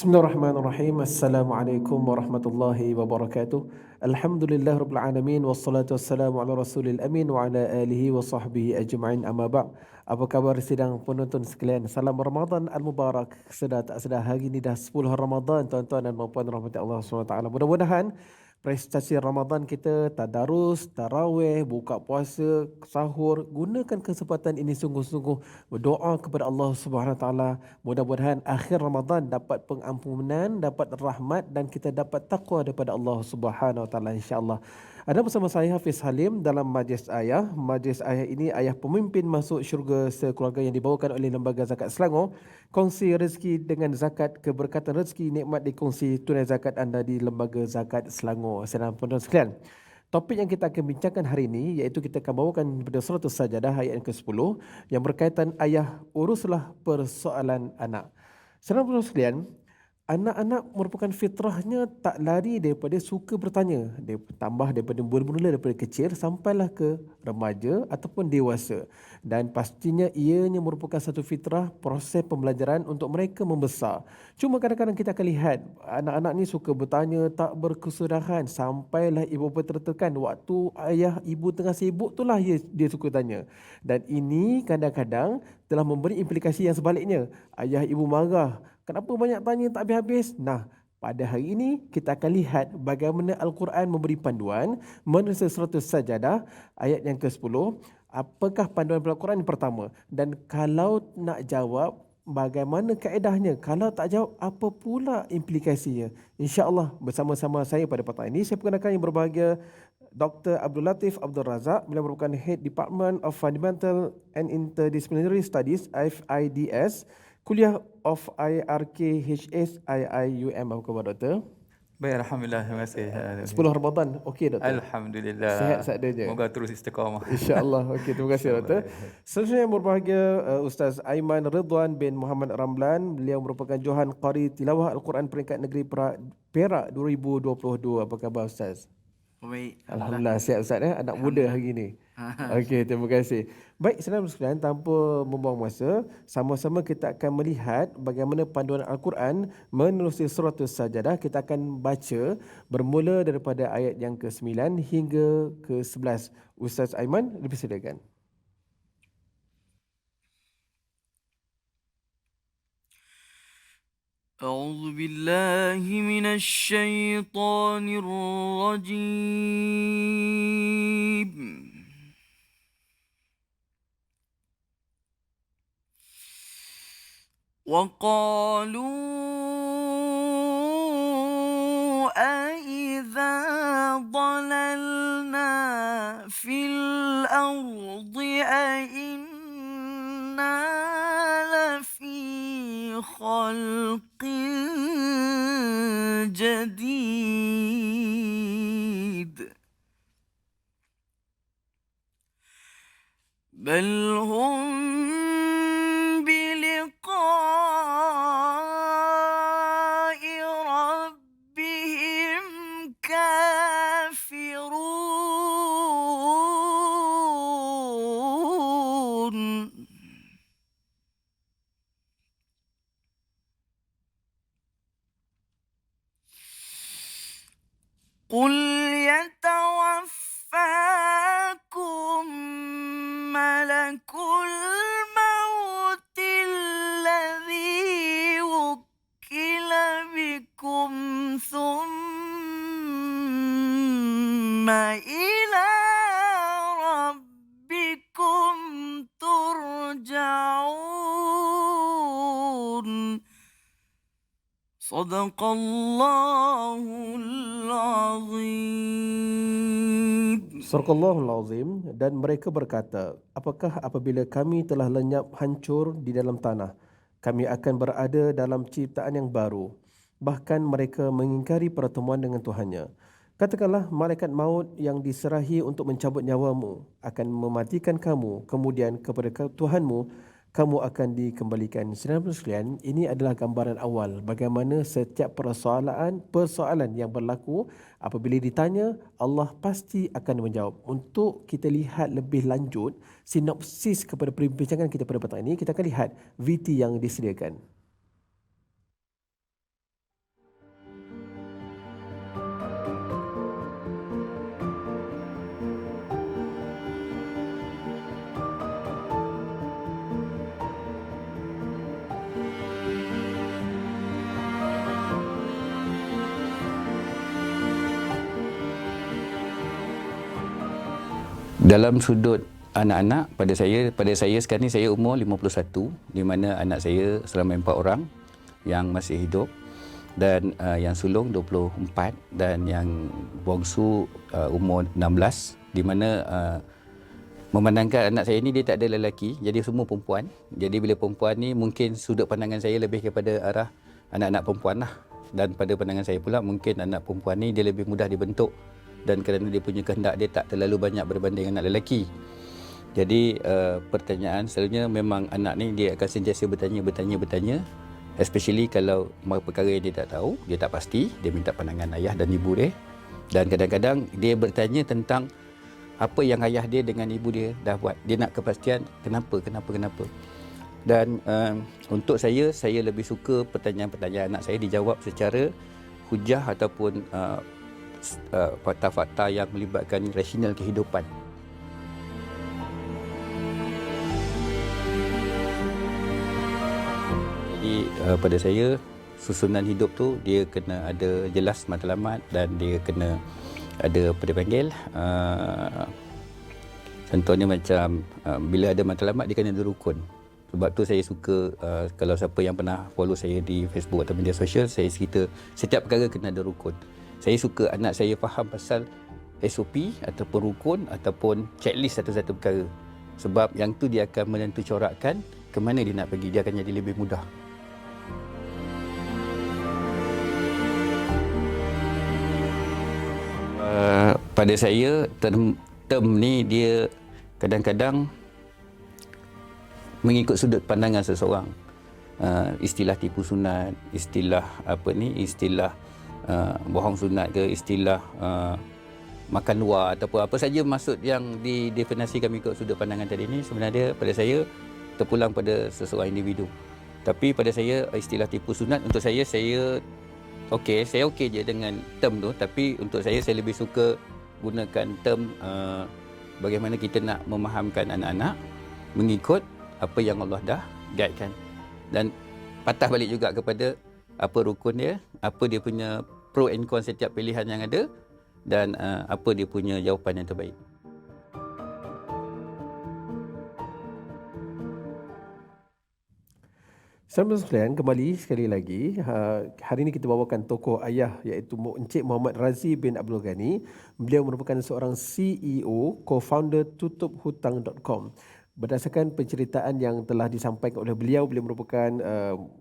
Bismillahirrahmanirrahim. Assalamualaikum warahmatullahi wabarakatuh. Alhamdulillah rabbil alamin wassalatu wassalamu ala rasulil amin wa ala alihi wa sahbihi ajma'in amma ba'. Apa khabar sidang penonton sekalian? Salam Ramadan al-Mubarak. Sedar tak sedar hari ini dah 10 Ramadan tuan-tuan dan puan rahmat Allah SWT. Mudah-mudahan prestasi Ramadan kita, tadarus, tarawih, buka puasa, sahur, gunakan kesempatan ini sungguh-sungguh berdoa kepada Allah Subhanahu Wa Taala. Mudah-mudahan akhir Ramadan dapat pengampunan, dapat rahmat dan kita dapat takwa daripada Allah Subhanahu Wa Taala insya-Allah. Ada bersama saya Hafiz Halim dalam Majlis Ayah. Majlis Ayah ini ayah pemimpin masuk syurga sekeluarga yang dibawakan oleh Lembaga Zakat Selangor. Kongsi rezeki dengan zakat, keberkatan rezeki, nikmat dikongsi tunai zakat anda di Lembaga Zakat Selangor. Sedang penonton sekalian, topik yang kita akan bincangkan hari ini iaitu kita akan bawakan pada surah As-Sajdah ayat yang ke-10 yang berkaitan ayah uruslah persoalan anak. Sedang penonton sekalian, anak-anak merupakan fitrahnya tak lari daripada suka bertanya. Dia tambah daripada bermula daripada kecil sampailah ke remaja ataupun dewasa. Dan pastinya ianya merupakan satu fitrah proses pembelajaran untuk mereka membesar. Cuma kadang-kadang kita akan lihat anak-anak ni suka bertanya tak berkesudahan sampailah ibu bapa tertekan. Waktu ayah ibu tengah sibuk itulah dia suka tanya. Dan ini kadang-kadang telah memberi implikasi yang sebaliknya. Ayah ibu marah. Kenapa banyak tanya tak habis-habis? Nah, pada hari ini kita akan lihat bagaimana Al-Quran memberi panduan menulis surah As-Sajdah ayat yang ke-10. Apakah panduan Al-Quran yang pertama? Dan kalau nak jawab, bagaimana kaedahnya? Kalau tak jawab, apa pula implikasinya? InsyaAllah bersama-sama saya pada petang ini, saya perkenalkan yang berbahagia Dr. Abdul Latif Abdul Razak. Beliau merupakan Head Department of Fundamental and Interdisciplinary Studies, FIDS, Kuliah of IRKHS IIUM. Apa khabar doktor? Baik, Alhamdulillah. Terima kasih. 10 Ramadan, okey doktor? Alhamdulillah. Sehat seadanya? Moga terus istiqamah. InsyaAllah. Okey, terima kasih doktor. Selanjutnya yang berbahagia Ustaz Aiman Ridwan bin Muhammad Ramlan. Beliau merupakan Johan Qari Tilawah Al-Quran Peringkat Negeri Perak 2022. Apa khabar Ustaz? Baik. Alhamdulillah, sihat Ustaz ya, anak muda hari ini. Okey, terima kasih. Baik, saudara sekalian, tanpa membuang masa, sama-sama kita akan melihat bagaimana panduan Al-Quran menerusi surah As-Sajdah. Kita akan baca bermula daripada ayat yang ke-9 hingga ke-11. Ustaz Aiman, dipersilakan. أعوذ بالله من الشيطان الرجيم. وقالوا أإذا ضللنا في الأرض أإنا لفي خلق جديد بل هم بلقاء ربهم كافرون قل يتوفاكم ملك الموت الذي وكل بكم ثم إلى ربكم ترجعون صدق الله العظيم. Suraqallahul Azim. Dan mereka berkata, apakah apabila kami telah lenyap hancur di dalam tanah, kami akan berada dalam ciptaan yang baru. Bahkan mereka mengingkari pertemuan dengan Tuhannya. Katakanlah, malaikat maut yang diserahi untuk mencabut nyawamu akan mematikan kamu, kemudian kepada Tuhanmu kamu akan dikembalikan. Saudara sekalian, ini adalah gambaran awal bagaimana setiap persoalan yang berlaku apabila ditanya, Allah pasti akan menjawab. Untuk kita lihat lebih lanjut sinopsis kepada perbincangan kita pada petang ini, kita akan lihat VT yang disediakan. Dalam sudut anak-anak, pada saya sekarang ni saya umur 51, di mana anak saya selama 4 orang yang masih hidup, dan yang sulung 24, dan yang bongsu umur 16, di mana memandangkan anak saya ni dia tak ada lelaki, jadi semua perempuan. Jadi bila perempuan ni, mungkin sudut pandangan saya lebih kepada arah anak-anak perempuan lah. Dan pada pandangan saya pula, mungkin anak perempuan ni dia lebih mudah dibentuk, dan kerana dia punya kehendak dia tak terlalu banyak berbanding anak lelaki. Jadi pertanyaan selalunya memang anak ni dia akan sentiasa bertanya, especially kalau perkara yang dia tak tahu, dia tak pasti, dia minta pandangan ayah dan ibu dia. Dan kadang-kadang dia bertanya tentang apa yang ayah dia dengan ibu dia dah buat. Dia nak kepastian kenapa. Dan untuk saya lebih suka pertanyaan-pertanyaan anak saya dijawab secara hujah ataupun fakta-fakta yang melibatkan rasional kehidupan. Jadi pada saya, susunan hidup tu dia kena ada jelas matlamat, dan dia kena ada apa dia panggil, contohnya macam bila ada matlamat dia kena ada rukun. Sebab tu saya suka, kalau siapa yang pernah follow saya di Facebook atau media sosial, saya cerita setiap perkara kena ada rukun. Saya suka anak saya faham pasal SOP ataupun rukun ataupun checklist satu-satu perkara. Sebab yang tu dia akan menentu corakkan ke mana dia nak pergi, dia akan jadi lebih mudah. Pada saya, term ni dia kadang-kadang mengikut sudut pandangan seseorang. Istilah tipu sunat, istilah bohong sunat ke, istilah makan luar ataupun apa saja maksud yang didefinisikan mengikut sudut pandangan tadi ni, sebenarnya pada saya terpulang pada seseorang individu. Tapi pada saya, istilah tipu sunat untuk saya okey je dengan term tu, tapi untuk saya lebih suka gunakan term bagaimana kita nak memahamkan anak-anak mengikut apa yang Allah dah guidekan, dan patah balik juga kepada apa rukun dia, apa dia punya pro and con setiap pilihan yang ada, dan apa dia punya jawapan yang terbaik. Sahabat sekalian, kembali sekali lagi. Hari ini kita bawakan tokoh ayah, iaitu Encik Muhammad Razi bin Abdul Ghani. Beliau merupakan seorang CEO, co-founder tutuphutang.com. Berdasarkan penceritaan yang telah disampaikan oleh beliau merupakan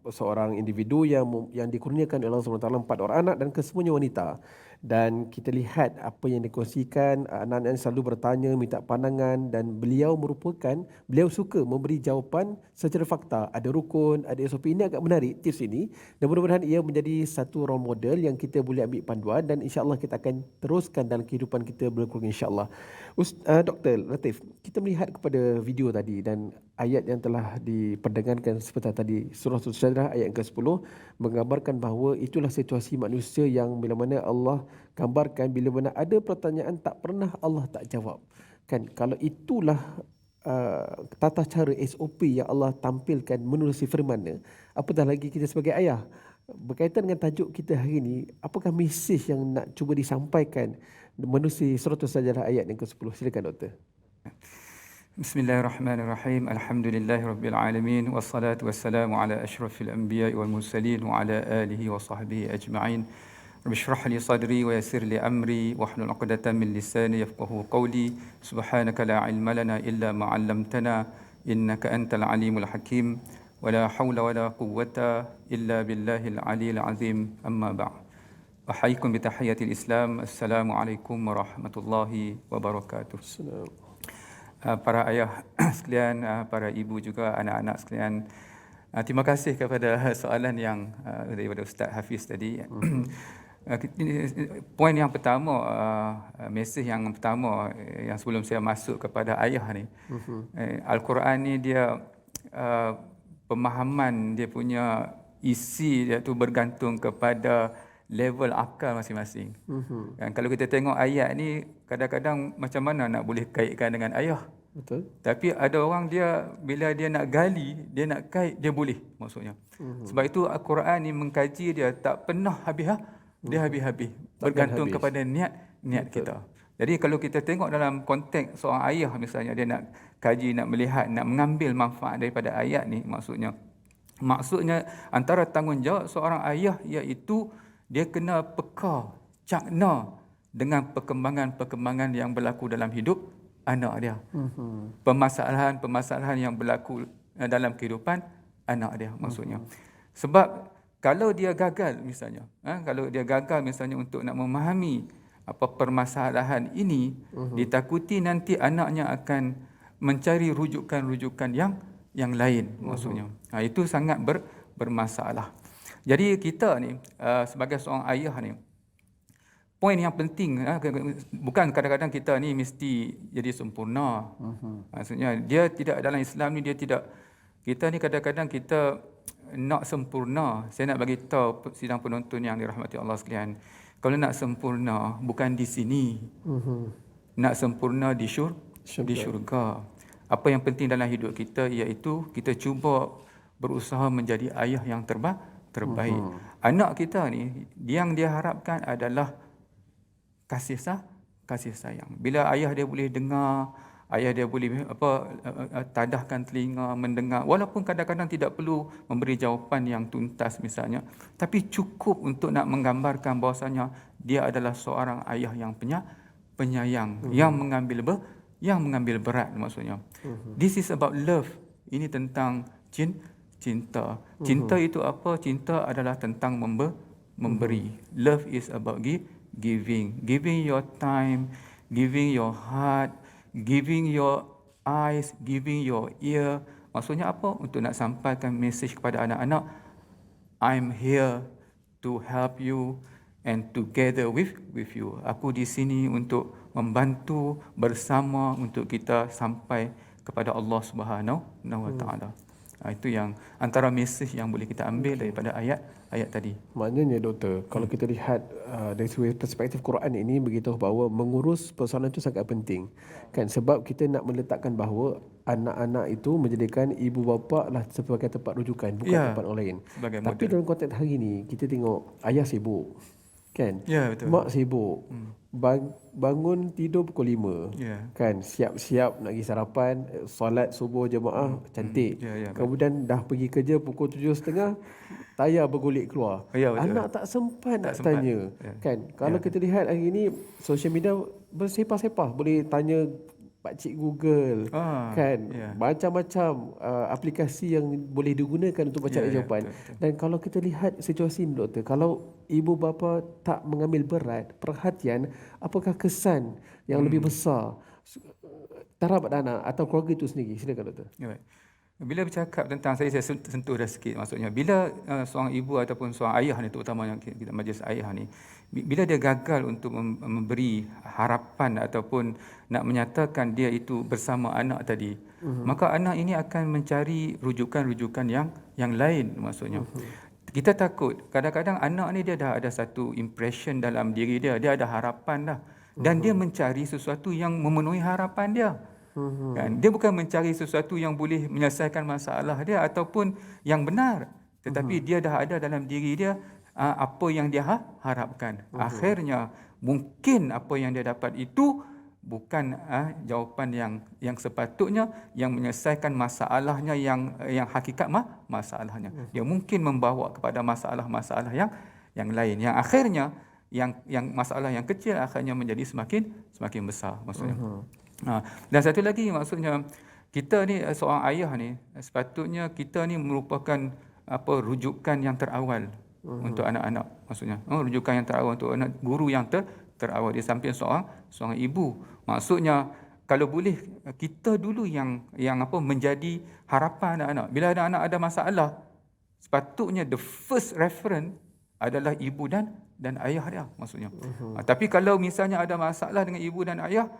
seorang individu yang dikurniakan oleh Allah SWT 4 orang anak dan kesemuanya wanita. Dan kita lihat apa yang dikongsikan, anak-anak selalu bertanya, minta pandangan, dan beliau suka memberi jawapan secara fakta. Ada rukun, ada SOP. Ini agak menarik tips ini, dan mudah-mudahan ia menjadi satu role model yang kita boleh ambil panduan, dan insya-Allah kita akan teruskan dalam kehidupan kita berkurang, insya-Allah. Dr. Latif, kita melihat kepada video tadi dan ayat yang telah diperdengarkan seperti tadi, surah Al-Sajdah ayat ke-10 menggambarkan bahawa itulah situasi manusia yang bila mana Allah gambarkan, bila mana ada pertanyaan tak pernah Allah tak jawab. Kan, kalau itulah tata cara SOP yang Allah tampilkan menerusi firman-Nya, apatah lagi kita sebagai ayah. Berkaitan dengan tajuk kita hari ini, apakah mesej yang nak cuba disampaikan menerusi surah Al-Sajdah ayat yang ke-10? Silakan Doktor. Bismillahirrahmanirrahim. Alhamdulillahirabbil alamin, wassalatu wassalamu ala asyrafil anbiya'i wal mursalin wa ala alihi wa sahbihi ajma'in. Rabbi shrah li sadri wa yassir li amri wahlul 'uqdatam min lisani yafqahu qawli. Subhanaka la ilma lana illa ma 'allamtana innaka antal alimul hakim. Wa la haula wa la quwwata illa billahil aliyil azim. Amma ba'd. Ahayyikum bi tahiyatil Islam. Assalamualaikum warahmatullahi wabarakatuh. Para ayah sekalian, para ibu juga, anak-anak sekalian, terima kasih kepada soalan yang daripada Ustaz Hafiz tadi. Poin yang pertama, mesej yang pertama yang sebelum saya masuk kepada ayah ni, Al-Quran ni dia pemahaman dia punya isi dia tu bergantung kepada level akal masing-masing. Dan kalau kita tengok ayat ni, kadang-kadang macam mana nak boleh kaitkan dengan ayah. Betul. Tapi ada orang dia bila dia nak gali, dia nak kait, dia boleh maksudnya. Sebab itu Al-Quran ni mengkaji dia tak pernah habis, dia habis-habis. Bergantung kepada niat kita. Jadi kalau kita tengok dalam konteks seorang ayah misalnya, dia nak kaji, nak melihat, nak mengambil manfaat daripada ayat ni, maksudnya antara tanggungjawab seorang ayah iaitu dia kena peka, cakna dengan perkembangan-perkembangan yang berlaku dalam hidup anak dia. Permasalahan-permasalahan yang berlaku dalam kehidupan anak dia, maksudnya. Sebab kalau dia gagal misalnya, untuk nak memahami apa permasalahan ini, ditakuti nanti anaknya akan mencari rujukan-rujukan yang lain, maksudnya. Itu sangat bermasalah. Jadi kita ni sebagai seorang ayah ni, poin yang penting, bukan kadang-kadang kita ni mesti jadi sempurna. Maksudnya dia tidak, dalam Islam ni kita ni kadang-kadang kita nak sempurna. Saya nak bagi tahu sidang penonton yang dirahmati Allah sekalian, kalau nak sempurna bukan di sini. Nak sempurna di syurga. Apa yang penting dalam hidup kita iaitu kita cuba berusaha menjadi ayah yang terbaik. Anak kita ni yang dia harapkan adalah kasih sayang. Bila ayah dia boleh dengar, ayah dia boleh tadahkan telinga mendengar, walaupun kadang-kadang tidak perlu memberi jawapan yang tuntas misalnya, tapi cukup untuk nak menggambarkan bahawasanya dia adalah seorang ayah yang penyayang, yang mengambil berat, maksudnya. This is about love. Ini tentang cinta. Cinta itu apa? Cinta adalah tentang memberi. Love is about giving your time, giving your heart, giving your eyes, giving your ear. Maksudnya apa? Untuk nak sampaikan mesej kepada anak-anak, I'm here to help you and together with you. Aku di sini untuk membantu bersama untuk kita sampai kepada Allah Subhanahu wa taala. Itu yang antara mesej yang boleh kita ambil daripada ayat tadi. Maknanya doktor, kalau kita lihat dari segi perspektif Quran ini beritahu bahawa mengurus persoalan itu sangat penting. Kan, sebab kita nak meletakkan bahawa anak-anak itu menjadikan ibu bapa lah sebagai tempat rujukan, bukan tempat orang lain. Tapi dalam konteks hari ini kita tengok ayah sibuk. Kan? Ya, betul. Mak sibuk. Bangun tidur pukul 5. Kan, siap-siap nak pergi sarapan, solat subuh jemaah cantik. Kemudian dah pergi kerja pukul 7.30, tayar bergolek keluar. Anak tak sempat nak tanya. Kan, kalau kita lihat hari ini sosial media bersepah-sepah, boleh tanya pakcik Google, kan, macam-macam aplikasi yang boleh digunakan untuk mencari jawapan. Betul. Dan kalau kita lihat situasi ini doktor, kalau ibu bapa tak mengambil berat perhatian, apakah kesan yang lebih besar terhadap anak atau keluarga itu sendiri? Silakan doktor. Bila bercakap tentang, saya sentuh dah sikit, maksudnya bila seorang ibu ataupun seorang ayah ni, terutama yang kita majlis ayah ni, bila dia gagal untuk memberi harapan ataupun nak menyatakan dia itu bersama anak tadi, maka anak ini akan mencari rujukan-rujukan yang lain, maksudnya. Kita takut kadang-kadang anak ni dia dah ada satu impression dalam diri dia ada harapan dah, dan dia mencari sesuatu yang memenuhi harapan dia. Kan? Dia bukan mencari sesuatu yang boleh menyelesaikan masalah dia ataupun yang benar, tetapi dia dah ada dalam diri dia apa yang dia harapkan. Akhirnya mungkin apa yang dia dapat itu bukan jawapan yang sepatutnya, yang menyelesaikan masalahnya, yang hakikat masalahnya. Dia mungkin membawa kepada masalah-masalah yang lain, yang akhirnya yang masalah yang kecil akhirnya menjadi semakin besar, maksudnya. Dan satu lagi, maksudnya kita ni seorang ayah ni, sepatutnya kita ni merupakan rujukan yang terawal untuk anak-anak, maksudnya. Rujukan yang terawal untuk anak, guru yang terawal di samping seorang ibu. Maksudnya kalau boleh kita dulu yang menjadi harapan anak-anak. Bila anak-anak ada masalah, sepatutnya the first reference adalah ibu dan ayah dia, maksudnya. Tapi kalau misalnya ada masalah dengan ibu dan ayah,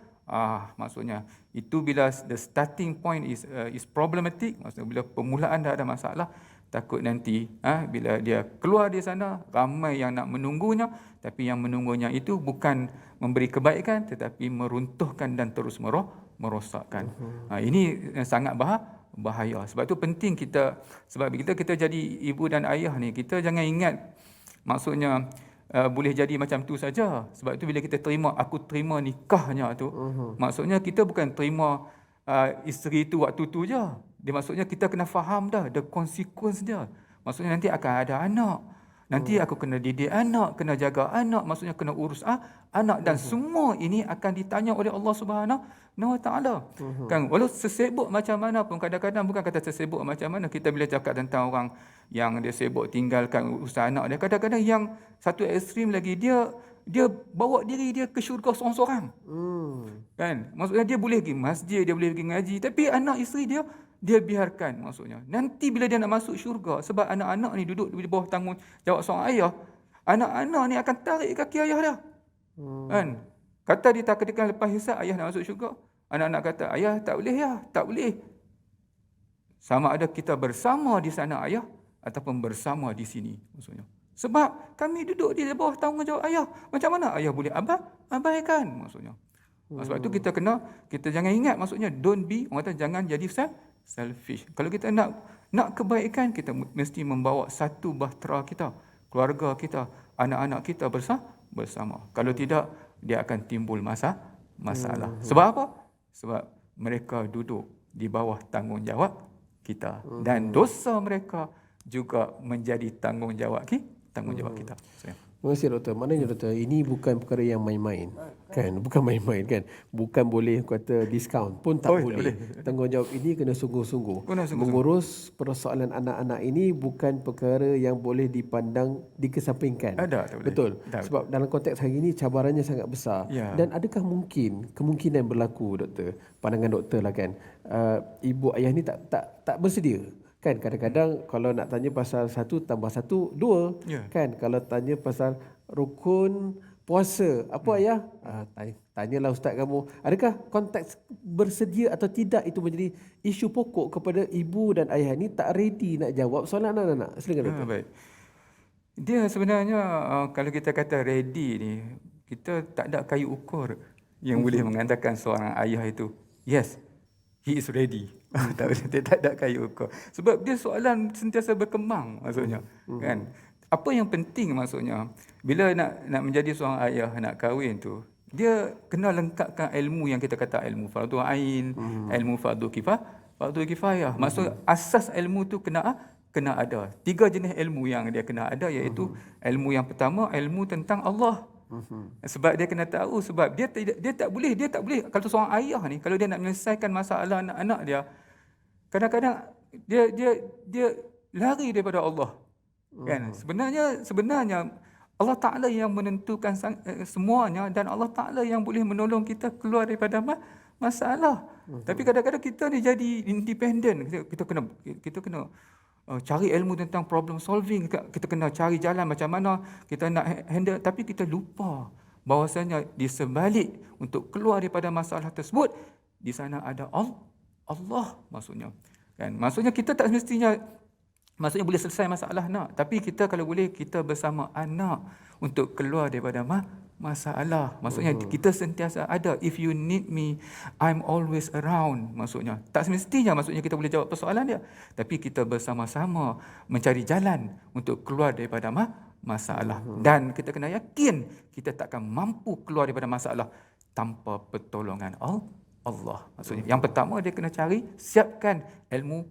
maksudnya itu bila the starting point is problematic, maksudnya bila permulaan dah ada masalah, takut nanti bila dia keluar di sana ramai yang nak menunggunya, tapi yang menunggunya itu bukan memberi kebaikan tetapi meruntuhkan dan terus merosakkan. Ini sangat bahaya. Sebab itu penting kita, sebab kita jadi ibu dan ayah ni, kita jangan ingat, maksudnya boleh jadi macam tu saja. Sebab itu bila kita aku terima nikahnya tu, maksudnya kita bukan terima isteri tu waktu tu je. Dia maksudnya kita kena faham dah the consequence dia. Maksudnya nanti akan ada anak. Nanti aku kena didik anak, kena jaga anak, maksudnya kena urus anak, dan semua ini akan ditanya oleh Allah Subhanahu wa Taala. Kan, walau sesibuk macam mana pun, kadang-kadang bukan kata sesibuk macam mana, kita bila cakap tentang orang yang dia sibuk tinggalkan urusan anak dia, kadang-kadang yang satu ekstrim lagi, dia bawa diri dia ke syurga seorang-seorang. Kan, maksudnya dia boleh pergi masjid, dia boleh pergi ngaji, tapi anak isteri dia biarkan, maksudnya. Nanti bila dia nak masuk syurga, sebab anak-anak ni duduk di bawah tanggungjawab seorang ayah, anak-anak ni akan tarik kaki ayah dia. Kan? Kata ditakdirkan lepas hisab ayah nak masuk syurga, anak-anak kata, ayah tak boleh ya, tak boleh. Sama ada kita bersama di sana ayah ataupun bersama di sini, maksudnya. Sebab kami duduk di bawah tanggungjawab ayah. Macam mana ayah boleh abaikan, maksudnya. Sebab tu kita jangan ingat, maksudnya don't be, orang kata jangan jadi selfish. Kalau kita nak kebaikan, kita mesti membawa satu bahtera kita, keluarga kita, anak-anak kita bersama. Kalau tidak, dia akan timbul masalah. Sebab apa? Sebab mereka duduk di bawah tanggungjawab kita, dan dosa mereka juga menjadi tanggungjawab kita. Terima kasih doktor. Maknanya doktor, ini bukan perkara yang main-main. Kan? Bukan main-main kan. Bukan boleh kata diskaun pun tak boleh. Tanggungjawab ini kena sungguh-sungguh. Mengurus persoalan anak-anak ini bukan perkara yang boleh dipandang dikesampingkan. Tak boleh. Betul. Sebab dalam konteks hari ini cabarannya sangat besar. Dan adakah kemungkinan berlaku doktor, pandangan doktor lah kan, ibu ayah ni tak bersedia? Kan kadang-kadang kalau nak tanya pasal 1 tambah 1 2, kan kalau tanya pasal rukun puasa apa ayah, tanyalah ustaz kamu, adakah konteks bersedia atau tidak itu menjadi isu pokok kepada ibu dan ayah ni tak ready nak jawab soalan anak-anak. Silakan doktor. Baik. Dia sebenarnya kalau kita kata ready ni, kita tak ada kayu ukur yang boleh mengatakan seorang ayah itu yes, he is ready. Dia tak ada kayu ukur. Sebab dia soalan sentiasa berkembang, maksudnya. Kan? Apa yang penting, maksudnya, bila nak menjadi seorang ayah, nak kahwin tu, dia kena lengkapkan ilmu yang kita kata ilmu fardu ain, ilmu fardu kifayah. Maksud asas ilmu tu kena ada. 3 jenis ilmu yang dia kena ada, iaitu ilmu yang pertama, ilmu tentang Allah. Sebab dia kena tahu, sebab dia tak boleh kalau seorang ayah ni, kalau dia nak menyelesaikan masalah anak-anak dia, kadang-kadang dia lari daripada Allah. Kan? Sebenarnya Allah Taala yang menentukan semuanya, dan Allah Taala yang boleh menolong kita keluar daripada masalah. Tapi kadang-kadang kita ni jadi independent. Kita kena cari ilmu tentang problem solving, kita kena cari jalan macam mana kita nak handle, tapi kita lupa bahawasanya di sebalik untuk keluar daripada masalah tersebut, di sana ada Allah, maksudnya. Kan? Maksudnya kita tak semestinya boleh selesai masalah nak, tapi kita kalau boleh kita bersama anak untuk keluar daripada masalah. Maksudnya kita sentiasa ada. If you need me, I'm always around. Maksudnya tak semestinya maksudnya kita boleh jawab persoalan dia, tapi kita bersama-sama mencari jalan untuk keluar daripada masalah. Dan kita kena yakin kita takkan mampu keluar daripada masalah tanpa pertolongan Allah. Maksudnya yang pertama dia kena siapkan ilmu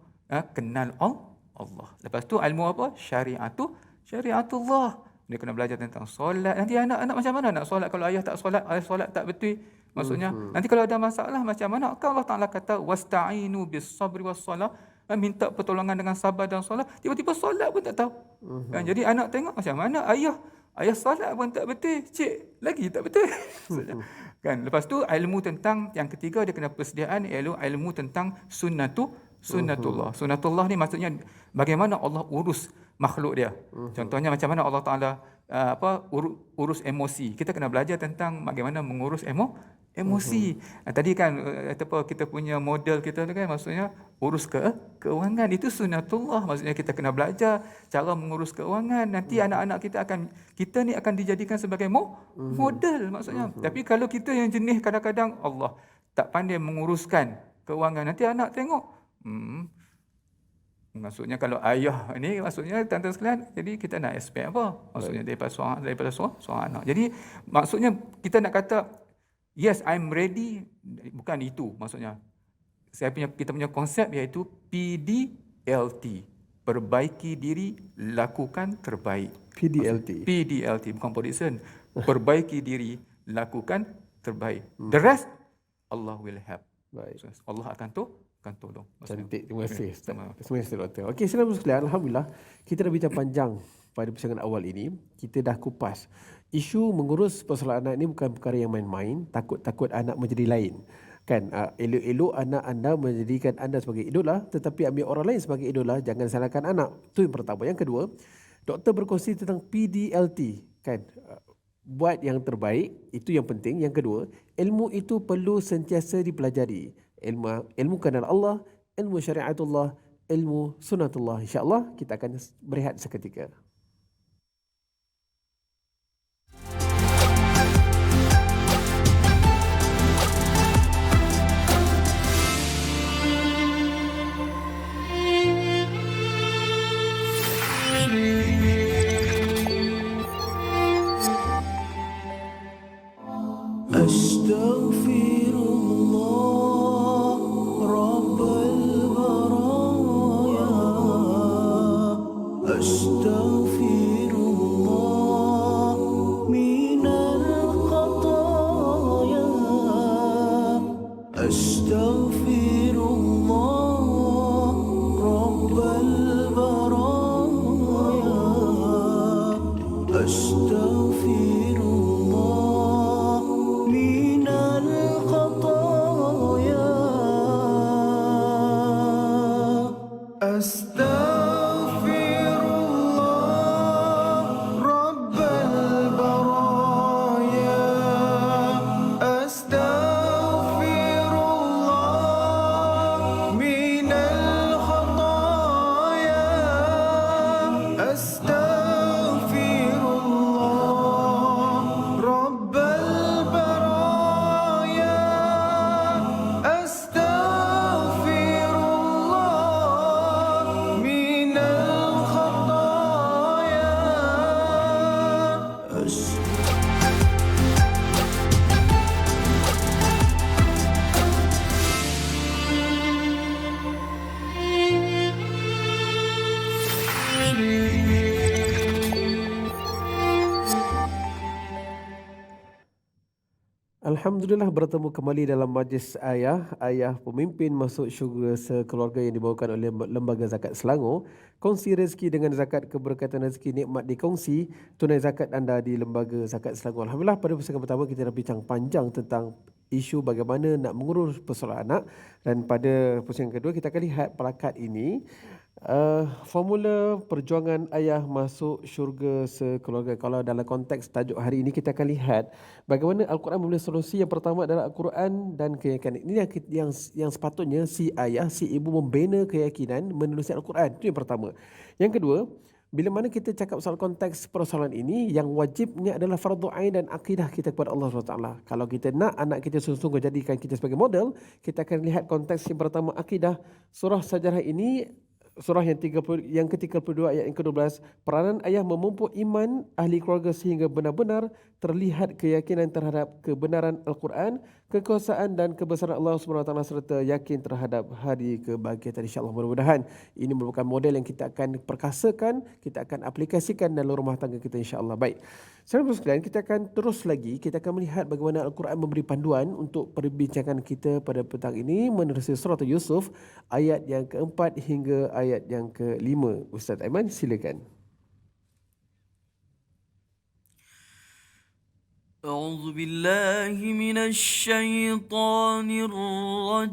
kenal Allah. Lepas tu ilmu apa? Syariatullah. Dia kena belajar tentang solat. Nanti anak-anak macam mana nak solat kalau ayah tak solat, ayah solat tak betul. Maksudnya nanti kalau ada masalah macam mana? Kan Allah Taala kata wasta'inu bis-sabri was-salah, minta pertolongan dengan sabar dan solat. Tiba-tiba solat pun tak tahu. Kan? Jadi anak tengok macam mana ayah solat pun tak betul, cik lagi tak betul. Kan? Lepas tu ilmu tentang yang ketiga, dia kena persediaan ilmu tentang sunnatullah. Sunnatullah ni maksudnya bagaimana Allah urus makhluk dia. Contohnya macam mana Allah Taala urus emosi. Kita kena belajar tentang bagaimana mengurus emosi. Tadi kan kita punya model kita tu kan, maksudnya urus keuangan, itu sunnatullah. Maksudnya kita kena belajar cara mengurus keuangan. Nanti anak-anak kita ni akan dijadikan sebagai model, maksudnya. Tapi kalau kita yang jenis kadang-kadang Allah tak pandai menguruskan keuangan, nanti anak tengok Maksudnya kalau ayah ni, maksudnya tuan-tuan sekalian, jadi kita nak expect apa? Maksudnya daripada seorang anak. Jadi maksudnya kita nak kata, yes, I'm ready, bukan itu maksudnya. Kita punya konsep iaitu PDLT. Perbaiki diri, lakukan terbaik. PDLT, bukan prediction. Perbaiki diri, lakukan terbaik. The rest, Allah will help. Baik. Allah akan tolong. Cantik, terima kasih Ustaz. Terima kasih Doktor. Okey, selamat sekalian, alhamdulillah kita dah bincang panjang pada persiapan awal ini. Kita dah kupas isu mengurus persoalan anak ini bukan perkara yang main-main. Takut-takut anak menjadi lain. Kan, elok-elok anak anda menjadikan anda sebagai idola, tetapi ambil orang lain sebagai idola, jangan salahkan anak. Itu yang pertama. Yang kedua, doktor berkongsi tentang PDLT, kan, buat yang terbaik, itu yang penting. Yang kedua, ilmu itu perlu sentiasa dipelajari. Ilmu kenal Allah, ilmu syariatullah, ilmu sunatullah. InsyaAllah kita akan berehat seketika. Astaghfirullah Rabbal baraya. Astaghfirullah minal khataya. Astaghfirullah Rabbal baraya. Astaghfirullah minal khataya. Astaghfirullah Rabbal baraya. Astaghfirullah minal khataya. Astaghfirullah Rabbal baraya. Astaghfirullah minal khataya. Alhamdulillah bertemu kembali dalam majlis ayah pemimpin masuk syurga sekeluarga yang dibawakan oleh Lembaga Zakat Selangor. Kongsi rezeki dengan zakat, keberkatan rezeki, nikmat dikongsi, tunai zakat anda di Lembaga Zakat Selangor. Alhamdulillah pada persiapan pertama kita dah bincang panjang tentang isu bagaimana nak mengurus persoalan anak, dan pada persiapan kedua kita akan lihat pelakat ini. Formula perjuangan ayah masuk syurga sekeluarga. Kalau dalam konteks tajuk hari ini kita akan lihat bagaimana Al-Quran memberi solusi. Yang pertama adalah Al-Quran dan keyakinan. Ini yang sepatutnya si ayah, si ibu membina keyakinan menerusi Al-Quran. Itu yang pertama. Yang kedua, bila mana kita cakap soal konteks persoalan ini, yang wajibnya adalah fardu ain dan akidah kita kepada Allah SWT. Kalau kita nak anak kita sungguh-sungguh jadikan kita sebagai model, kita akan lihat konteks yang pertama, akidah. Surah Sajarah ini surah yang ke-32 ayat yang ke-12, peranan ayah memupuk iman ahli keluarga sehingga benar-benar terlihat keyakinan terhadap kebenaran Al-Quran, kekuasaan dan kebesaran Allah SWT serta yakin terhadap hari kebahagiaan. InsyaAllah mudah-mudahan ini merupakan model yang kita akan perkasakan, kita akan aplikasikan dalam rumah tangga kita insyaAllah. Baik, saudara sekalian, kita akan terus lagi, kita akan melihat bagaimana Al-Quran memberi panduan untuk perbincangan kita pada petang ini menerusi surah Yusuf ayat yang ke-4 hingga ayat yang ke-5. Ustaz Aiman, silakan. أعوذ بالله من الشيطان الرجيم.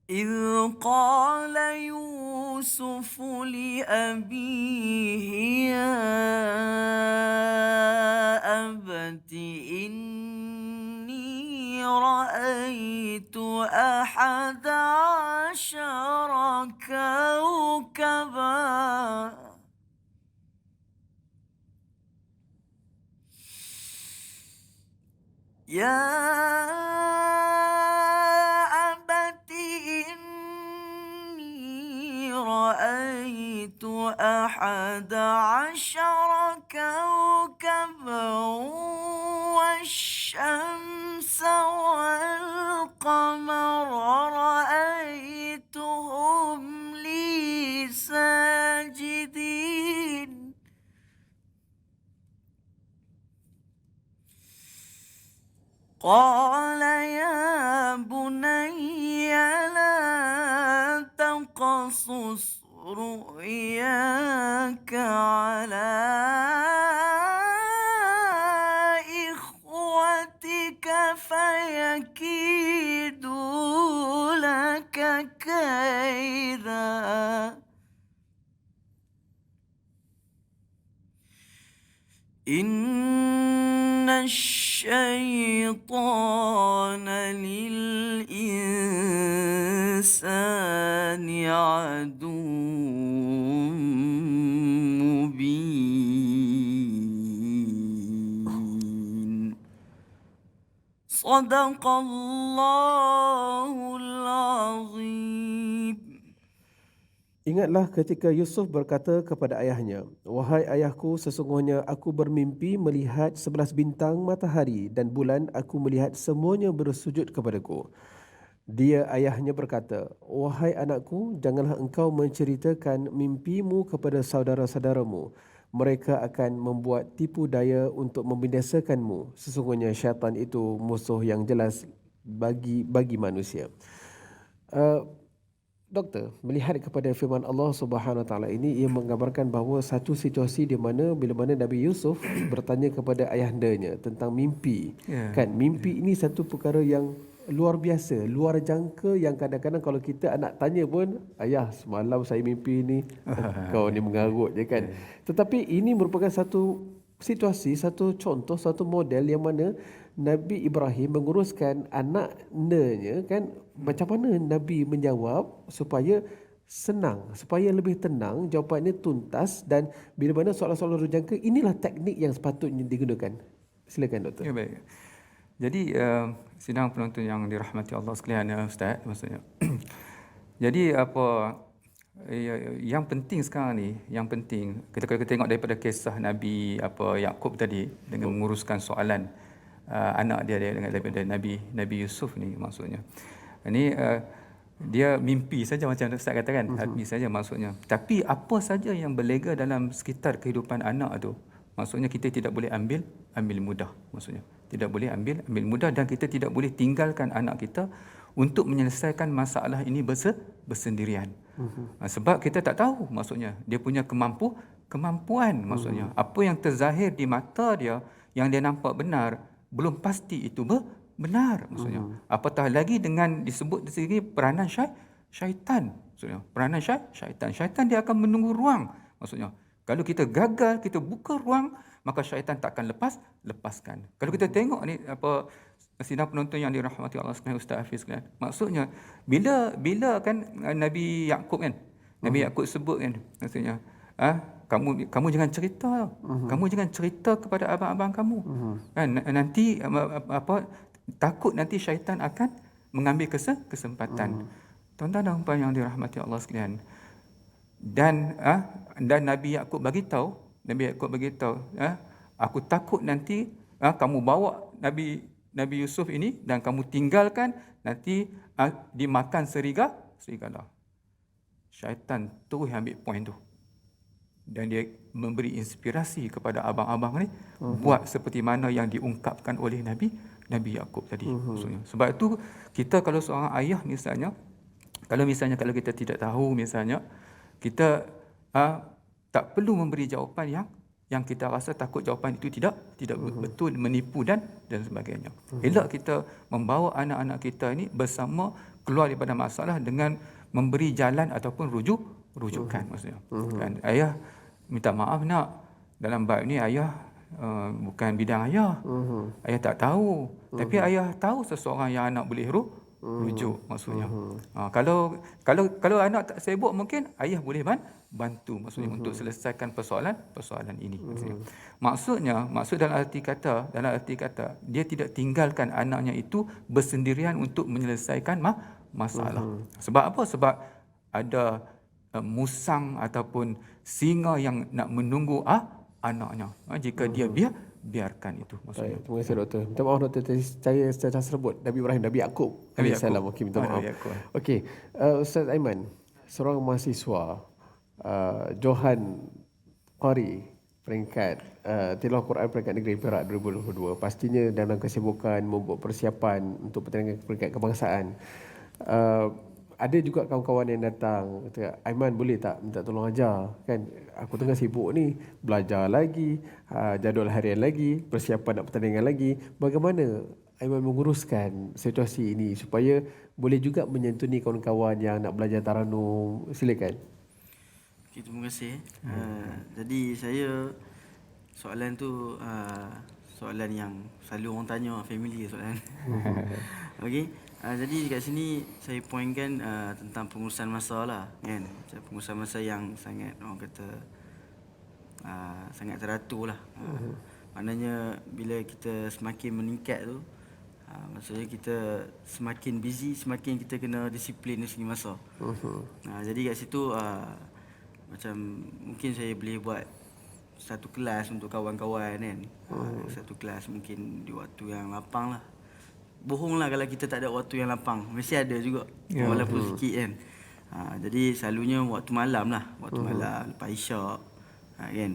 إذ قال يوسف لأبيه يا أبت إني رأيت 11 كوكبا يا أبت إني رأيت 11 كوكبا والشمس والقمر رأيتهم لي ساجدين قال يا بني لا تقصص رؤياك على إخوتك فيكيدوا لك كيدا إن الشيطان للإنسان عدو مبين صدق الله العظيم. Ingatlah ketika Yusuf berkata kepada ayahnya, "Wahai ayahku, sesungguhnya aku bermimpi melihat 11 bintang, matahari dan bulan. Aku melihat semuanya bersujud kepadaku." Dia ayahnya berkata, "Wahai anakku, janganlah engkau menceritakan mimpimu kepada saudara-saudaramu. Mereka akan membuat tipu daya untuk membinasakanmu. Sesungguhnya syaitan itu musuh yang jelas bagi manusia." Doktor, melihat kepada firman Allah Subhanahu Wa Taala ini, ia menggambarkan bahawa satu situasi di mana bila mana Nabi Yusuf bertanya kepada ayahandanya tentang mimpi. Kan, mimpi ini satu perkara yang luar biasa, luar jangka, yang kadang-kadang kalau kita anak tanya pun, "Ayah, semalam saya mimpi ini." Kau ni mengarut je kan. Tetapi ini merupakan satu situasi, satu contoh, satu model yang mana Nabi Ibrahim menguruskan anaknya kan, macam mana Nabi menjawab supaya senang, supaya lebih tenang, jawapannya tuntas, dan bila mana soalan-soalan rujangka, inilah teknik yang sepatutnya digunakan. Silakan doktor. Ya, baik. Jadi sidang penonton yang dirahmati Allah sekalian, Ustaz, maksudnya. Jadi yang penting sekarang ni, yang penting kalau kita tengok daripada kisah Nabi Yakub tadi dengan menguruskan soalan anak dia daripada Nabi Yusuf ni, maksudnya. Ini dia mimpi saja macam Ustaz katakan, mimpi saja maksudnya. Tapi apa saja yang berlega dalam sekitar kehidupan anak tu, maksudnya kita tidak boleh ambil mudah, maksudnya. Tidak boleh ambil mudah, dan kita tidak boleh tinggalkan anak kita untuk menyelesaikan masalah ini bersendirian. Sebab kita tak tahu, maksudnya, dia punya kemampuan, maksudnya. Apa yang terzahir di mata dia, yang dia nampak benar, belum pasti itu benar, maksudnya. Apatah lagi dengan disebut di sini peranan syaitan, maksudnya. Peranan syaitan. Syaitan dia akan menunggu ruang, maksudnya. Kalau kita gagal, kita buka ruang, maka syaitan tak akan lepaskan. Kalau kita tengok ni sidang penonton yang dirahmati Allah sekalian, Ustaz Hafiz sekalian, maksudnya bila kan Nabi Yakub kan, Nabi Yakub sebut kan, maksudnya kamu jangan cerita, kamu jangan cerita kepada abang-abang kamu, kan, nanti takut nanti syaitan akan mengambil kesempatan. Tuan-tuan dan puan yang dirahmati Allah sekalian, dan Nabi Yakub bagi tahu, aku takut nanti kamu bawa Nabi Yusuf ini dan kamu tinggalkan, nanti dimakan serigala. Syaitan terus ambil poin tu, dan dia memberi inspirasi kepada abang-abang ni, buat seperti mana yang diungkapkan oleh Nabi Yakub tadi. Maksudnya. Sebab itu kita kalau seorang ayah misalnya, kalau kita tidak tahu, misalnya kita tak perlu memberi jawapan yang kita rasa takut jawapan itu tidak betul, menipu dan sebagainya. Elok kita membawa anak-anak kita ini bersama keluar daripada masalah dengan memberi jalan ataupun rujukan, maksudnya. Kan, ayah minta maaf nak, dalam bab ni ayah bukan bidang ayah. Ayah tak tahu. Tapi ayah tahu seseorang yang anak boleh rujuk maksudnya. Kalau anak tak sibuk, mungkin ayah boleh bantu maksudnya untuk selesaikan persoalan ini maksudnya. Maksud dalam arti kata dia tidak tinggalkan anaknya itu bersendirian untuk menyelesaikan masalah. Sebab apa? Sebab ada musang ataupun singa yang nak menunggu anaknya. Jika dia biarkan itu maksudnya. Baik, terima kasih doktor. Minta maaf doktor, tadi saya secara sebut Nabi Ibrahim, Nabi Yaakob alaihissalam. Okey, minta maaf. Okey, Ustaz Aiman, seorang mahasiswa Johan Qari peringkat tilawah Quran peringkat negeri Perak 2022. Pastinya dalam kesibukan membuat persiapan untuk pertandingan peringkat kebangsaan. Ada juga kawan-kawan yang datang kata, Aiman boleh tak minta tolong ajar, kan aku tengah sibuk ni, belajar lagi, jadual harian lagi, persiapan nak pertandingan lagi. Bagaimana Aiman menguruskan situasi ini supaya boleh juga menyantuni kawan-kawan yang nak belajar taranum? Silakan. Okay, terima kasih. Jadi saya soalan tu soalan yang selalu orang tanya, family soalan. Okey. Jadi kat sini saya pointkan tentang pengurusan masa lah, kan. Pengurusan masa yang sangat orang kata sangat teratur lah. Maknanya bila kita semakin meningkat tu, maksudnya kita semakin busy, semakin kita kena disiplin dari segi masa. Jadi kat situ macam mungkin saya boleh buat satu kelas untuk kawan-kawan, kan. Satu kelas mungkin di waktu yang lapang lah. Bohong lah kalau kita tak ada waktu yang lapang. Mesti ada juga, walaupun sikit, kan. Jadi selalunya waktu malam lah. Waktu malam lepas isyak, kan.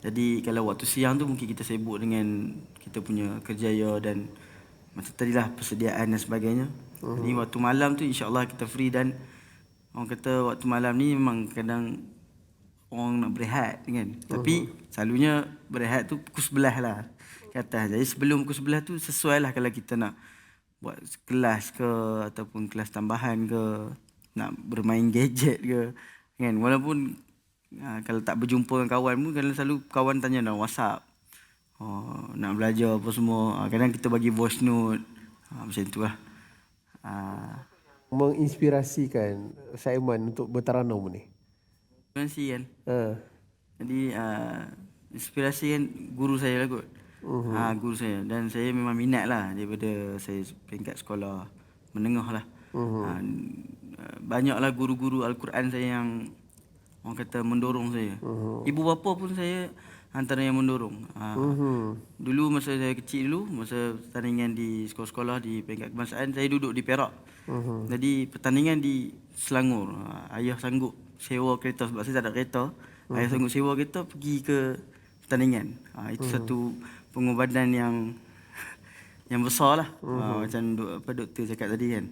Jadi kalau waktu siang tu mungkin kita sibuk dengan kita punya kerjaya dan macam tadilah persediaan dan sebagainya. Jadi waktu malam tu insyaAllah kita free, dan orang kata waktu malam ni memang kadang orang nak berehat, kan. Tapi selalunya berehat tu pukul 11 lah ke atas. Jadi sebelum pukul 11 tu sesuai lah kalau kita nak buat kelas ke ataupun kelas tambahan ke, nak bermain gadget ke, kan. Walaupun kalau tak berjumpa dengan kawan pun, kadang selalu kawan tanya dalam WhatsApp, nak belajar apa semua. Kadang kita bagi voice note, macam tu lah. Menginspirasikan Saiman untuk bertaranum ni? Inspirasi, kan. Jadi inspirasi kan guru saya lah kot. Guru saya, dan saya memang minat lah daripada saya peringkat sekolah menengah lah. Banyaklah guru-guru Al-Quran saya yang orang kata mendorong saya. Ibu bapa pun saya antara yang mendorong. Dulu masa saya kecil dulu, masa pertandingan di sekolah-sekolah di peringkat kebangsaan, saya duduk di Perak. Jadi pertandingan di Selangor, ayah sanggup sewa kereta sebab saya tak ada kereta. Ayah sanggup sewa kereta pergi ke pertandingan. Itu satu pengorbanan yang besar lah. Macam doktor cakap tadi, kan.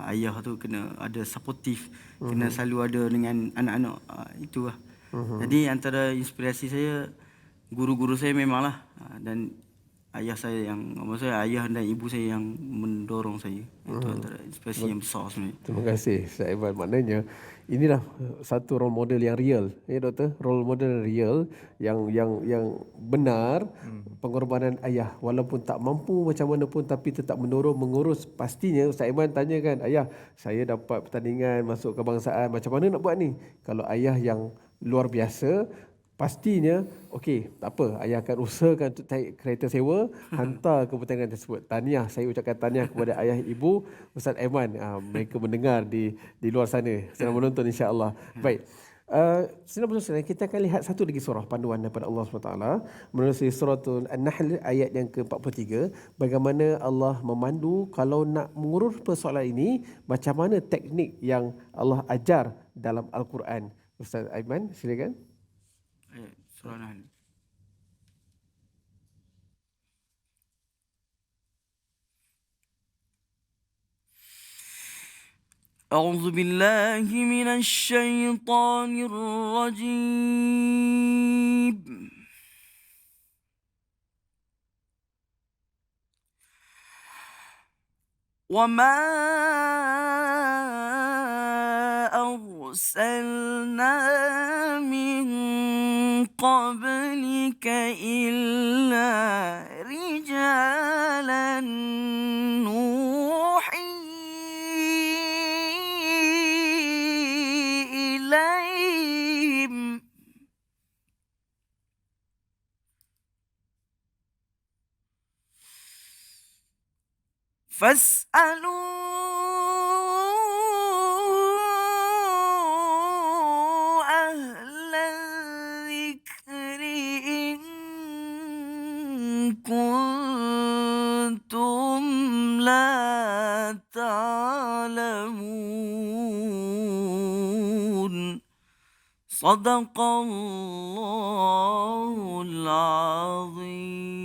Ayah tu kena ada supportive, kena selalu ada dengan anak-anak. Itu lah. Jadi antara inspirasi saya, guru-guru saya memanglah, dan ayah saya yang, maksudnya ayah dan ibu saya yang mendorong saya. Itu antara inspirasi yang besar sebenarnya. Terima kasih Ustaz Aiman. Maknanya inilah satu role model yang real, ya doktor, role model real yang benar. Pengorbanan ayah walaupun tak mampu macam mana pun, tapi tetap mendorong, mengurus. Pastinya Ustaz Aiman tanya, kan, ayah saya dapat pertandingan masuk kebangsaan, macam mana nak buat ni? Kalau ayah yang luar biasa, pastinya okey, tak apa, ayah akan usahakan untuk cari kereta sewa, hantar ke pertandingan tersebut. Tahniah, saya ucapkan tahniah kepada ayah ibu Ustaz Aiman. Mereka mendengar di luar sana, sedang menonton insya-Allah. Baik. Sila bersaudara, kita akan lihat satu lagi surah panduan daripada Allah SWT menerusi suratul An-Nahl ayat yang ke-43. Bagaimana Allah memandu kalau nak mengurus persoalan ini, macam mana teknik yang Allah ajar dalam Al-Quran. Ustaz Aiman, silakan. Surah An-Nahl. أعوذ بالله من الشيطان الرجيم. وما أرسلنا من قبلك إلا رجالا نوحي فاسألوا أهل الذكر إن كنتم لا تعلمون صدق الله العظيم.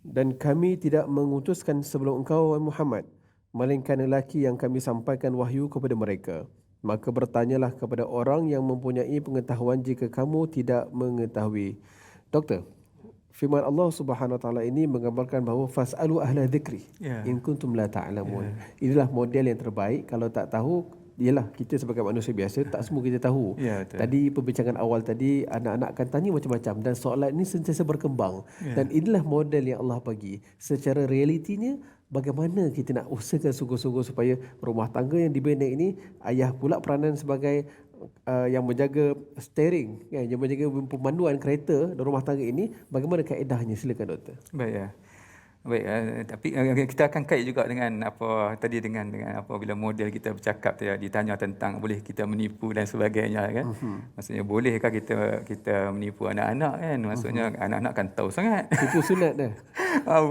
Dan kami tidak mengutuskan sebelum engkau, wahai Muhammad, melainkan lelaki yang kami sampaikan wahyu kepada mereka. Maka bertanyalah kepada orang yang mempunyai pengetahuan jika kamu tidak mengetahui. Doktor, firman Allah Subhanahu Wa Taala ini menggambarkan bahawa fasalu ahla dzikri in kuntum la ta'lamun. Inilah model yang terbaik. Kalau tak tahu, ialah kita sebagai manusia biasa tak semua kita tahu. Tadi perbincangan awal tadi, anak-anak akan tanya macam-macam dan soalan ini sentiasa berkembang. Dan inilah model yang Allah bagi. Secara realitinya, bagaimana kita nak usahakan sungguh-sungguh supaya rumah tangga yang dibina ini, ayah pula peranan sebagai yang menjaga steering, yang menjaga pemanduan kereta dan rumah tangga ini, bagaimana kaedahnya? Silakan doktor. Baik. Tapi kita akan kait juga dengan apa tadi dengan apa bila model kita bercakap tadi ditanya tentang boleh kita menipu dan sebagainya kan. Maksudnya bolehkah kita menipu anak-anak kan? Maksudnya anak-anak kan tahu sangat. Tipu sunat dah.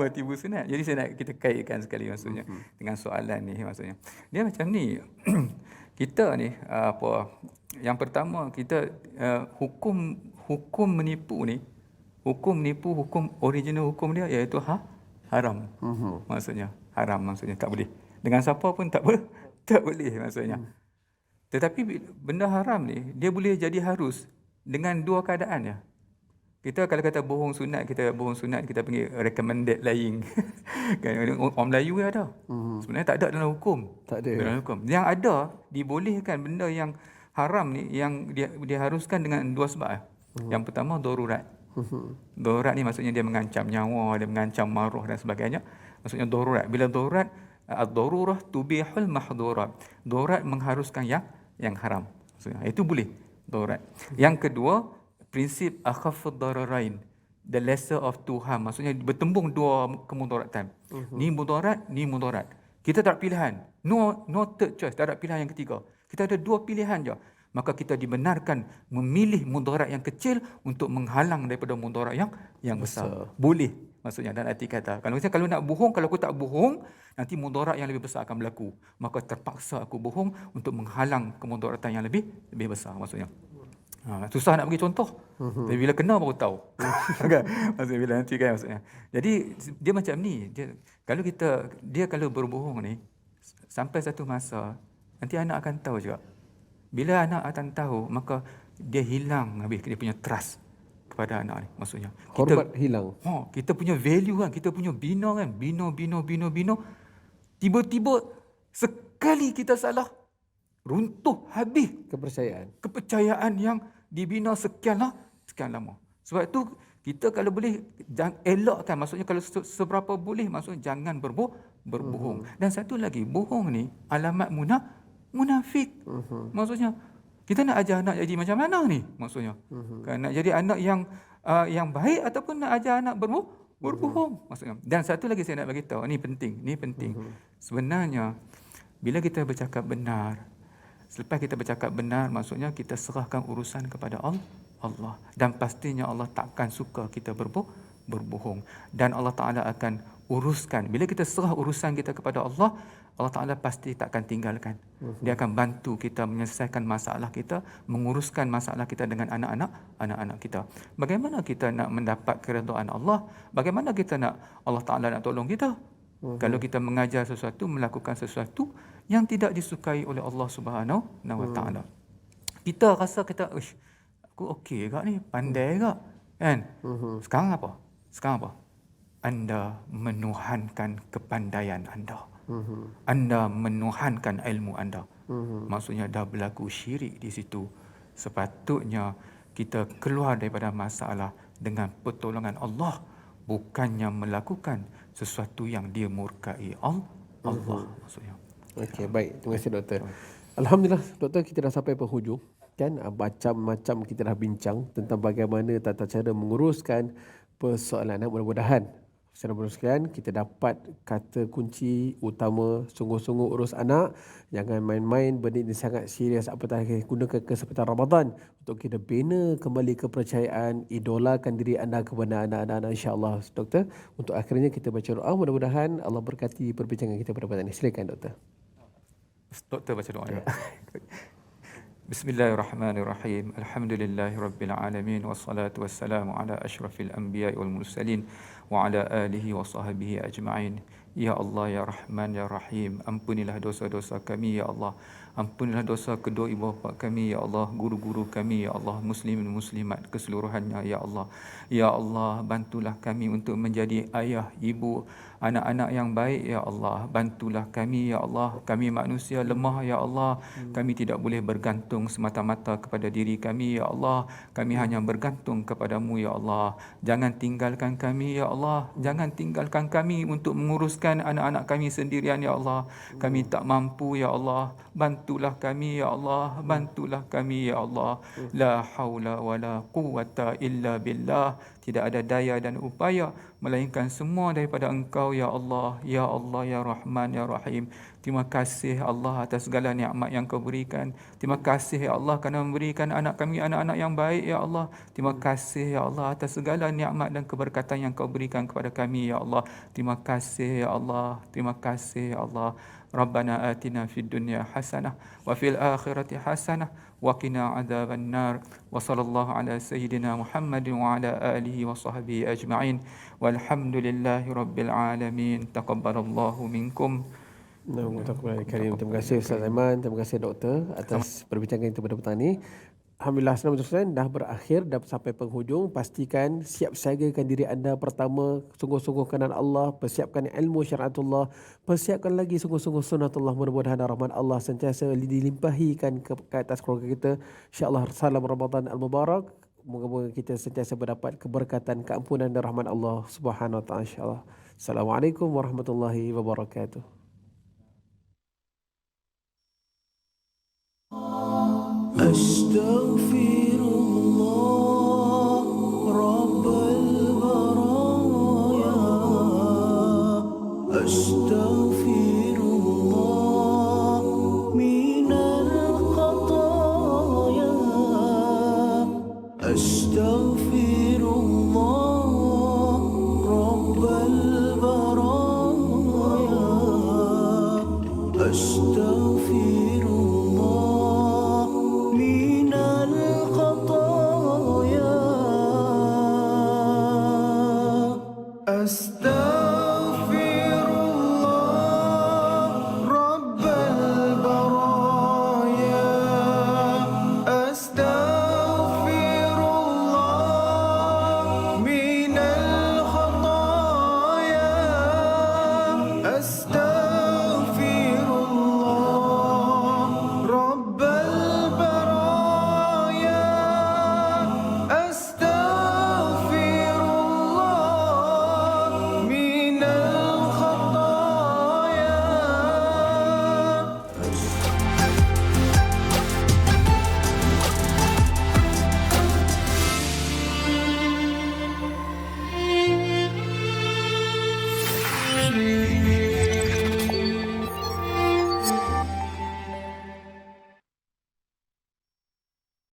Tipu sunat. Jadi saya nak kita kaitkan sekali maksudnya dengan soalan ni maksudnya. Dia macam ni. Kita ni yang pertama kita hukum menipu ni, hukum original hukum dia iaitu haram. Maksudnya haram, maksudnya tak boleh. Dengan siapa pun tak boleh maksudnya. Tetapi benda haram ni dia boleh jadi harus dengan dua keadaan ya. Kita kalau kata bohong sunat kita panggil recommended lying. Kan orang Melayu ada. Sebenarnya tak ada dalam hukum. Tak ada. Dalam hukum. Yang ada dibolehkan benda yang haram ni yang dia haruskan dengan dua sebab. Yang pertama darurat. Darurat ni maksudnya dia mengancam nyawa, dia mengancam maruah dan sebagainya. Maksudnya darurat. Bila darurat, ad-darurah tubihul mahdhurat. Darurat mengharuskan yang haram. Maksudnya itu boleh darurat. Yang kedua, prinsip akhafud dararain, the lesser of two harm. Maksudnya bertembung dua kemudaratan. Ni mudarat. Kita tak ada pilihan. No third choice, tak ada pilihan yang ketiga. Kita ada dua pilihan je. Maka kita dibenarkan memilih mudarat yang kecil untuk menghalang daripada mudarat yang besar. Boleh maksudnya dalam arti kata. Kalau nak bohong, kalau aku tak bohong, nanti mudarat yang lebih besar akan berlaku. Maka terpaksa aku bohong untuk menghalang kemudaratan yang lebih besar maksudnya. Susah nak bagi contoh. Tapi bila kena baru tahu. Kan? Maksudnya bila nanti kan maksudnya. Jadi dia macam ni. Dia kalau berbohong ni sampai satu masa nanti anak akan tahu juga. Bila anak akan tahu, maka dia hilang habis dia punya trust kepada anak ni. Maksudnya hormat hilang. Kita punya value kan, kita punya bina kan, bina. Tiba-tiba sekali kita salah, runtuh habis kepercayaan yang dibina sekian lama. Sebab tu kita kalau boleh elakkan, maksudnya kalau seberapa boleh, maksudnya jangan berbohong. Dan satu lagi, bohong ni alamat munafik. Maksudnya kita nak ajar anak jadi macam mana ni? Maksudnya kan nak jadi anak yang baik ataupun nak ajar anak berbohong maksudnya. Dan satu lagi saya nak bagi tahu, ni penting. Sebenarnya bila kita bercakap benar, selepas kita bercakap benar, maksudnya kita serahkan urusan kepada Allah. Dan pastinya Allah takkan suka kita berbohong. Dan Allah Ta'ala akan uruskan. Bila kita serah urusan kita kepada Allah, Allah Ta'ala pasti takkan tinggalkan. Dia akan bantu kita menyelesaikan masalah kita, menguruskan masalah kita dengan anak-anak kita. Bagaimana kita nak mendapat keredaan Allah? Bagaimana kita nak Allah Ta'ala nak tolong kita? Kalau kita mengajar sesuatu, melakukan sesuatu yang tidak disukai oleh Allah Subhanahu wa Ta'ala. Kita rasa aku okey kak ni, pandai kak. Kan? Sekarang apa? Anda menuhankan kepandaian anda. Anda menuhankan ilmu anda. Maksudnya dah berlaku syirik di situ. Sepatutnya kita keluar daripada masalah dengan pertolongan Allah, bukannya melakukan sesuatu yang dia murkai Allah. Maksudnya. Okey, baik. Terima kasih doktor. Alhamdulillah doktor, kita dah sampai penghujung. Kan macam-macam kita dah bincang tentang bagaimana tata cara menguruskan persoalan. Mudah-mudahan Saudara sekalian, kita dapat kata kunci utama, sungguh-sungguh urus anak. Jangan main-main, benda ini sangat serius. Apatah kita gunakan kesempatan Ramadan untuk kita bina kembali kepercayaan, idolakan diri anda kepada anak-anak insya-Allah. Doktor, untuk akhirnya kita baca doa, mudah-mudahan Allah berkati perbincangan kita pada petang ini. Silakan doktor. Doktor baca doa ya. Bismillahirrahmanirrahim. Alhamdulillahirabbil alamin wassalatu wassalamu ala asyrafil anbiya'i wal mursalin wa ala alihi wa sahbihi ajma'in. Ya Allah ya Rahman ya Rahim, ampunilah dosa-dosa kami ya Allah. Ampunilah dosa kedua ibu bapa kami ya Allah, guru-guru kami ya Allah, muslimin muslimat keseluruhannya ya Allah. Ya Allah, bantulah kami untuk menjadi ayah, ibu, anak-anak yang baik ya Allah. Bantulah kami ya Allah. Kami manusia lemah ya Allah. Kami tidak boleh bergantung semata-mata kepada diri kami ya Allah. Kami hanya bergantung kepadamu ya Allah. Jangan tinggalkan kami ya Allah. Jangan tinggalkan kami untuk menguruskan anak-anak kami sendirian ya Allah. Kami tak mampu ya Allah. Bantulah kami ya Allah. Bantulah kami ya Allah. La haula wala quwwata illa billah. Tidak ada daya dan upaya melainkan semua daripada Engkau ya Allah. Ya Allah ya Rahman ya Rahim. Terima kasih Allah atas segala nikmat yang Kau berikan. Terima kasih ya Allah kerana memberikan anak kami anak-anak yang baik ya Allah. Terima kasih ya Allah atas segala nikmat dan keberkatan yang Kau berikan kepada kami ya Allah. Terima kasih ya Allah. Terima kasih ya Allah. Rabbana atina fid dunya hasanah wa fil akhirati hasanah wa qina adzaban nar. Wa sallallahu ala sayyidina Muhammadin wa ala alihi wa sahbihi ajma'in. Walhamdulillahi rabbil alamin. Taqabbalallahu minkum. Terima kasih Ustaz Aiman, terima kasih doktor atas perbincangan kita pada petang ini. Alhamdulillah, senang dah berakhir, dah sampai penghujung. Pastikan siap siagakan diri anda. Pertama, sungguh-sungguh kanan Allah, persiapkan ilmu syariatullah, persiapkan lagi sungguh-sungguh sunatullah. Mudah-mudahan rahmat Allah sentiasa dilimpahikan ke atas keluarga kita. InsyaAllah, salam Ramadan al-Mubarak. Moga-moga kita sentiasa mendapat keberkatan, keampunan dan rahmat Allah Subhanahu wa taala insya-Allah. Assalamualaikum warahmatullahi wabarakatuh. أستغفر الله رب البرايا